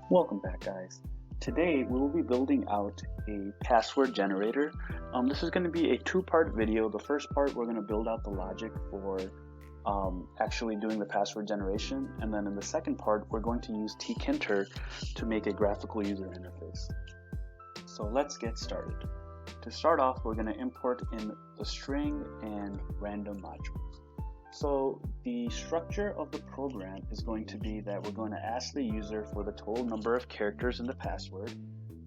Welcome back, guys. Today we will be building out a password generator. This is going to be a two-part video. The first part, we're going to build out the logic for actually doing the password generation, and then in the second part, we're going to use TKINTER to make a graphical user interface. So let's get started. To start off, we're going to import in the string and random modules. So the structure of the program is going to be that we're going to ask the user for the total number of characters in the password,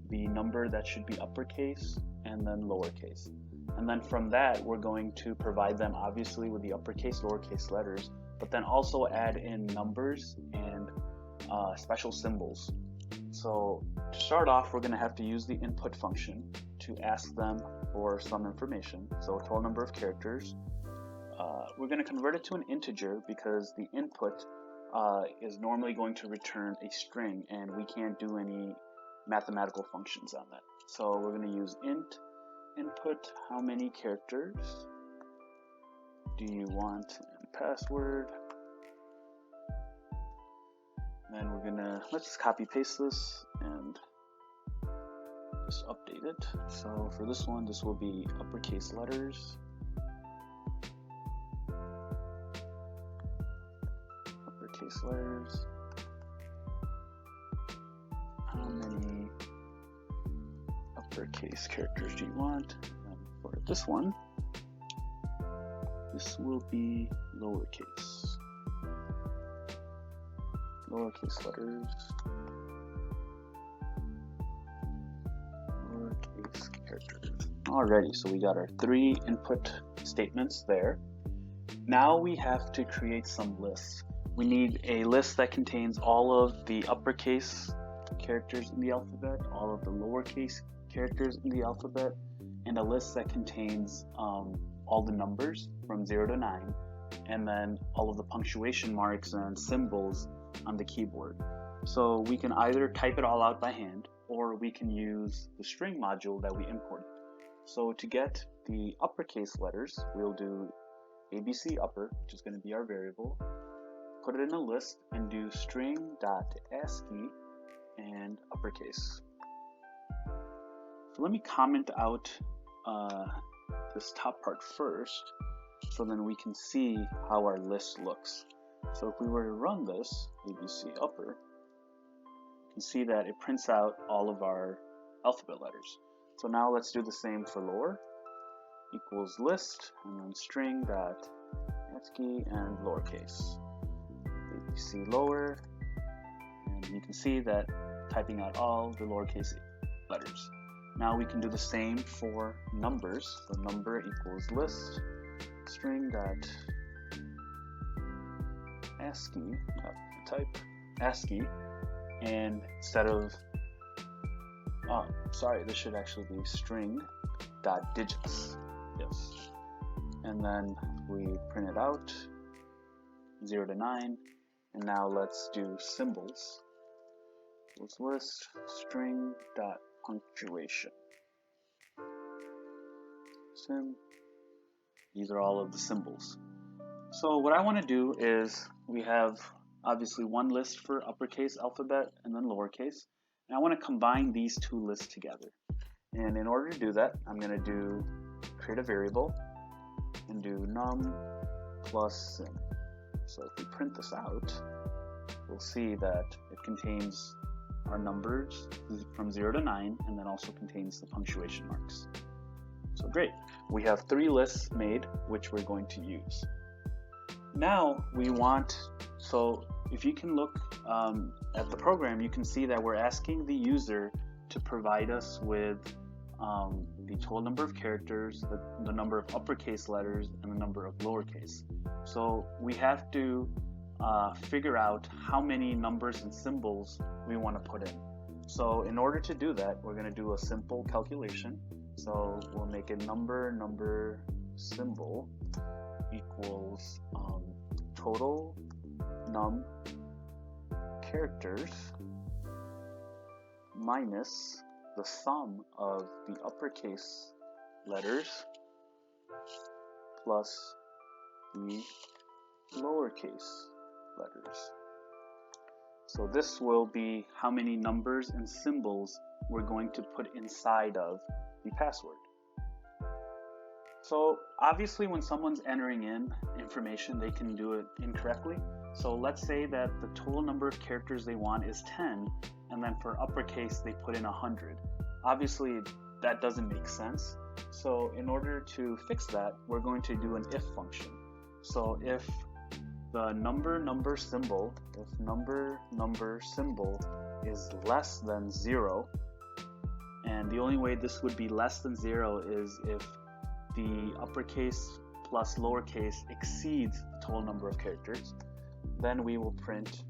the number that should be uppercase, and then lowercase. And then from that, we're going to provide them obviously with the uppercase, lowercase letters, but then also add in numbers and special symbols. So to start off, we're going to have to use the input function to ask them for some information. So a total number of characters. We're going to convert it to an integer because the input is normally going to return a string, and we can't do any mathematical functions on that. So we're going to use int input how many characters do you want in password. Then we're gonna, let's just copy paste this and just update it. So for this one, this will be uppercase letters. Uppercase letters. How many uppercase characters do you want? And for this one, this will be lowercase. Lowercase letters. Lowercase characters. Alrighty, so we got our three input statements there. Now we have to create some lists. We need a list that contains all of the uppercase characters in the alphabet, all of the lowercase characters in the alphabet, and a list that contains all the numbers from 0 to 9, and then all of the punctuation marks and symbols on the keyboard. So we can either type it all out by hand, or we can use the string module that we imported. So to get the uppercase letters, we'll do ABC upper, which is going to be our variable, put it in a list, and do string.ASCII and uppercase. So let me comment out this top part first, so then we can see how our list looks. So if we were to run this, ABC upper, you can see that it prints out all of our alphabet letters. So now let's do the same for lower, equals list, and then string.ASCII and lowercase. ABC lower, and you can see that typing out all the lowercase letters. Now we can do the same for numbers. So number equals list, string.ASCII, type ASCII, and instead of, this should actually be string.digits, yes. And then we print it out, 0 to 9, and now let's do symbols. Let's list string.punctuation. These are all of the symbols. So what I want to do is, we have obviously one list for uppercase alphabet and then lowercase, and I want to combine these two lists together. And in order to do that, I'm going to create a variable and do num plus sim. So if we print this out, we'll see that it contains our numbers from 0 to 9, and then also contains the punctuation marks. So great, we have three lists made, which we're going to use. Now we want, so if you can look at the program, you can see that we're asking the user to provide us with the total number of characters, the number of uppercase letters, and the number of lowercase. So we have to figure out how many numbers and symbols we want to put in. So in order to do that, we're going to do a simple calculation. So we'll make a number symbol equals total num characters minus the sum of the uppercase letters plus the lowercase letters. So this will be how many numbers and symbols we're going to put inside of the password. So obviously when someone's entering in information, they can do it incorrectly. So let's say that the total number of characters they want is 10, and then for uppercase they put in 100. Obviously that doesn't make sense. So in order to fix that, we're going to do an if function. So if the number symbol is less than 0, and the only way this would be less than 0 is if the uppercase plus lowercase exceeds the total number of characters, then we will print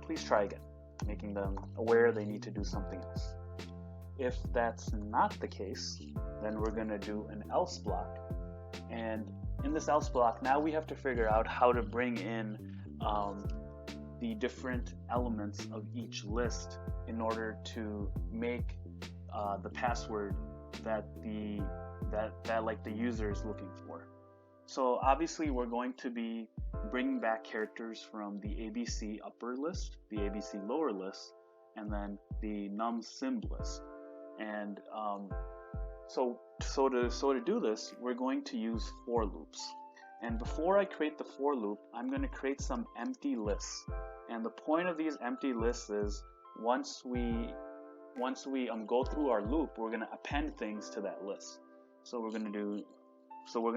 please try again, making them aware they need to do something else. If that's not the case, then we're going to do an else block, and in this else block now we have to figure out how to bring in the different elements of each list in order to make the password that like the user is looking for. So obviously we're going to be bringing back characters from the ABC upper list, the ABC lower list, and then the num sim list. And so to do this, we're going to use for loops. And before I create the for loop, I'm going to create some empty lists. And the point of these empty lists is once we go through our loop, we're going to append things to that list. So we're going to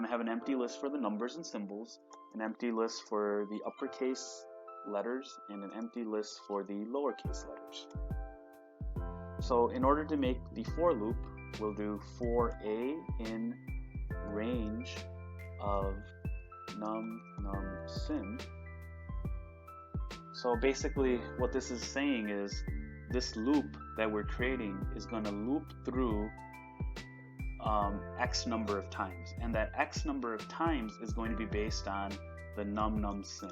have an empty list for the numbers and symbols, an empty list for the uppercase letters, and an empty list for the lowercase letters. So in order to make the for loop, we'll do for a in range of num sim. So basically what this is saying is this loop that we're creating is going to loop through x number of times, and that x number of times is going to be based on the num sim.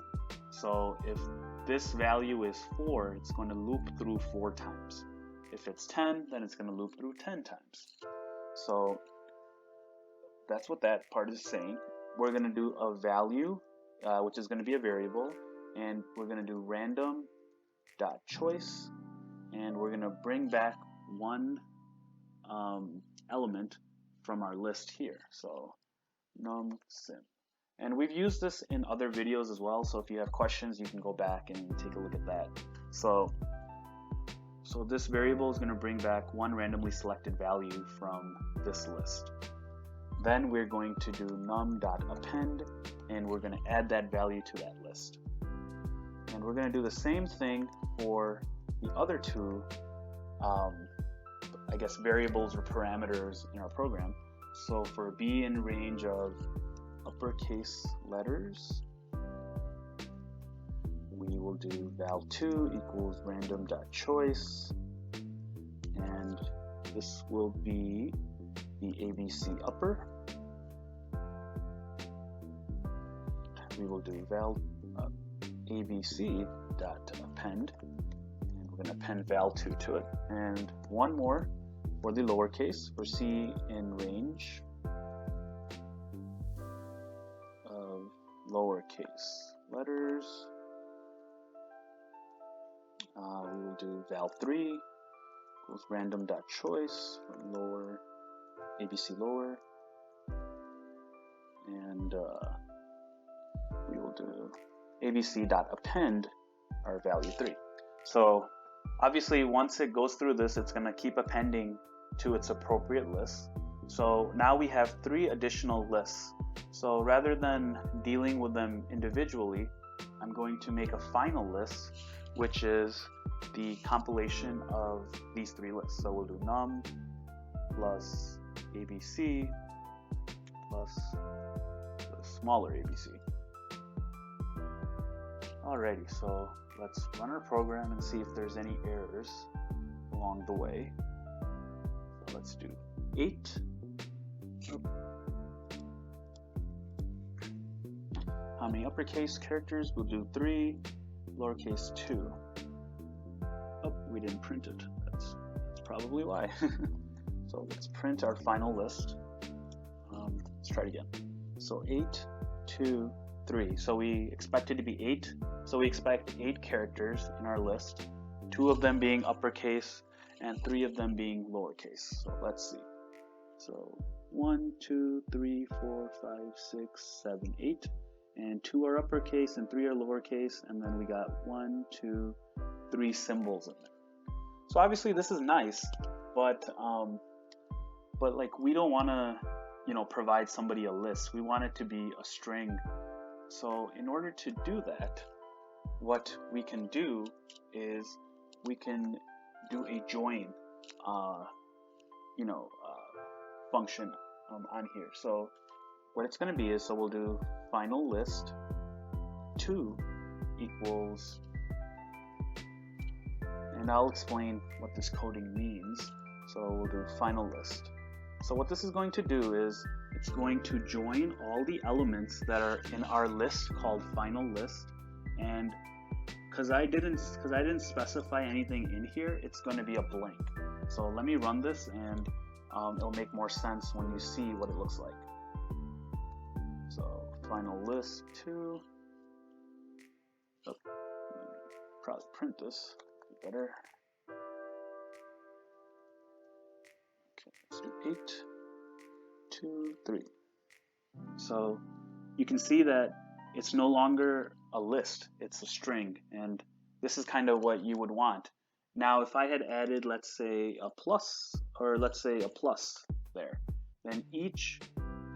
So if this value is 4, it's going to loop through 4 times. If it's 10, then it's going to loop through 10 times. So that's what that part is saying. We're going to do a value, which is going to be a variable, and we're going to do random.choice, and we're going to bring back one element from our list here. So num sim. And we've used this in other videos as well, so if you have questions, you can go back and take a look at that. So this variable is going to bring back one randomly selected value from this list. Then we're going to do num.append, and we're going to add that value to that list. And we're going to do the same thing for the other two, I guess, variables or parameters in our program. So for b in range of uppercase letters, we will do val2 equals random.choice, and this will be the ABC upper. We will do abc.append, and we're going to append val2 to it, and one more for the lowercase, for c in range of lowercase letters. We will do val3 equals random.choice for lower, ABC lower, and we will do abc.append our value 3. So obviously once it goes through this, it's going to keep appending to its appropriate list. So now we have 3 additional lists. So rather than dealing with them individually, I'm going to make a final list, which is the compilation of these 3 lists. So we'll do num plus abc plus the smaller abc. Alrighty, so let's run our program and see if there's any errors along the way. So let's do 8. How many uppercase characters? We'll do 3. Lowercase 2. Oh, we didn't print it. That's probably why. So let's print our final list. Let's try it again. So 8, 2, 3. So we expect it to be 8. So we expect 8 characters in our list, 2 of them being uppercase and 3 of them being lowercase. So let's see. So 1, 2, 3, 4, 5, 6, 7, 8. And 2 are uppercase and 3 are lowercase. And then we got 1, 2, 3 symbols in there. So obviously this is nice, but like we don't want to, provide somebody a list. We want it to be a string. So in order to do that, what we can do is we can do a join, function on here. So what it's going to be is, so we'll do final list 2 equals, and I'll explain what this coding means. So we'll do final list. So what this is going to do is it's going to join all the elements that are in our list called final list, and because I didn't specify anything in here, it's going to be a blank. So let me run this, and it'll make more sense when you see what it looks like. So final list 2. Oh, probably print this better. Okay, let's do 8, 2, 3. So you can see that it's no longer a list, it's a string, and this is kind of what you would want. Now if I had added, let's say a plus, or let's say a plus there, then each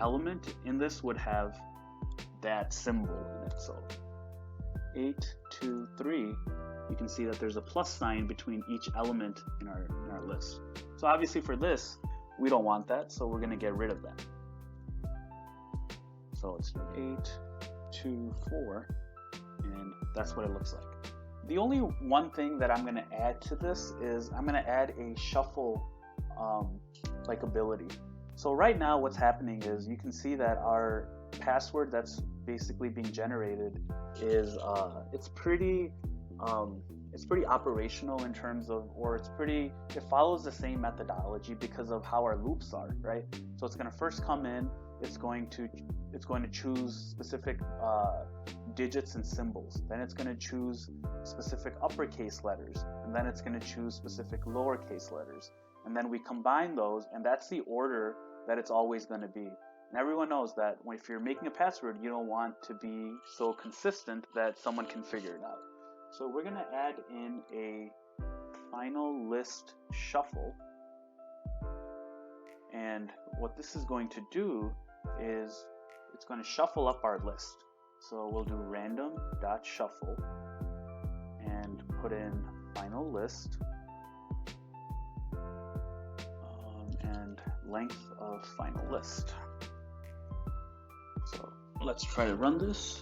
element in this would have that symbol in it. So 8, 2, 3, you can see that there's a plus sign between each element in our list. So obviously for this, we don't want that, so we're going to get rid of that. So it's 8, 2, 4, and that's what it looks like. The only one thing that I'm going to add to this is I'm going to add a shuffle ability. So right now what's happening is you can see that our password that's basically being generated is it's pretty operational in terms of, or it follows the same methodology because of how our loops are, right? So it's going to first come in, it's going to choose specific digits and symbols, then it's going to choose specific uppercase letters, and then it's going to choose specific lowercase letters, and then we combine those, and that's the order that it's always going to be. And everyone knows that if you're making a password, you don't want to be so consistent that someone can figure it out. So we're going to add in a final list shuffle, and what this is going to do is it's going to shuffle up our list. So we'll do random.shuffle and put in final list and length of final list. So let's try to run this.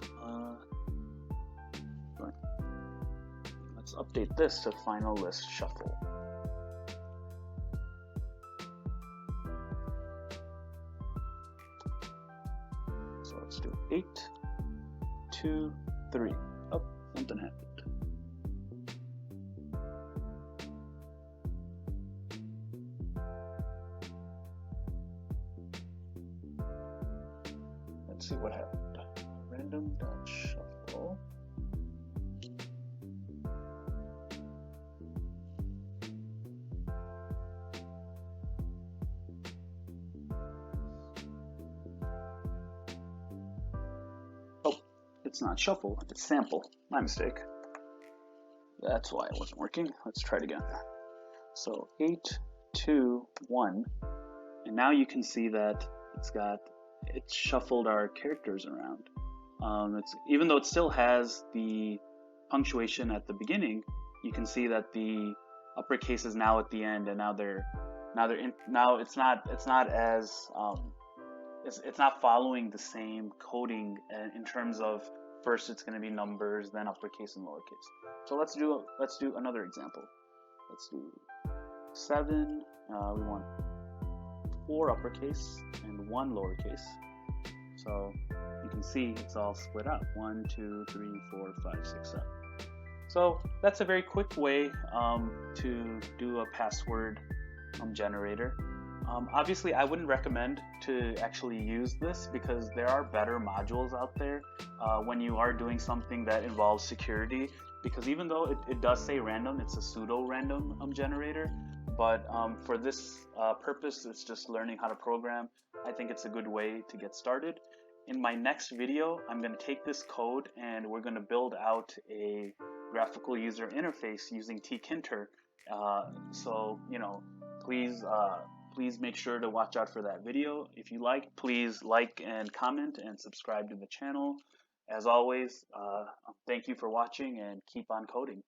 Let's update this to final list shuffle. So let's do 8, 2, 3. Oh, something happened. Let's see what happened. Random.shuffle. It's not shuffle, it's sample. My mistake. That's why it wasn't working. Let's try it again. So 8, 2, 1, and now you can see that it's shuffled our characters around. Even though it still has the punctuation at the beginning, you can see that the uppercase is now at the end, and now it's not following the same coding in terms of first it's going to be numbers, then uppercase and lowercase. So let's do another example. Let's do 7. We want 4 uppercase and 1 lowercase. So you can see it's all split up. 1, 2, 3, 4, 5, 6, 7. So that's a very quick way to do a password generator. Obviously, I wouldn't recommend to actually use this because there are better modules out there when you are doing something that involves security. Because even though it does say random, it's a pseudo random generator. But for this purpose, it's just learning how to program. I think it's a good way to get started. In my next video, I'm going to take this code and we're going to build out a graphical user interface using TKINTER. So, please make sure to watch out for that video. If you like, please like and comment and subscribe to the channel. As always, thank you for watching and keep on coding.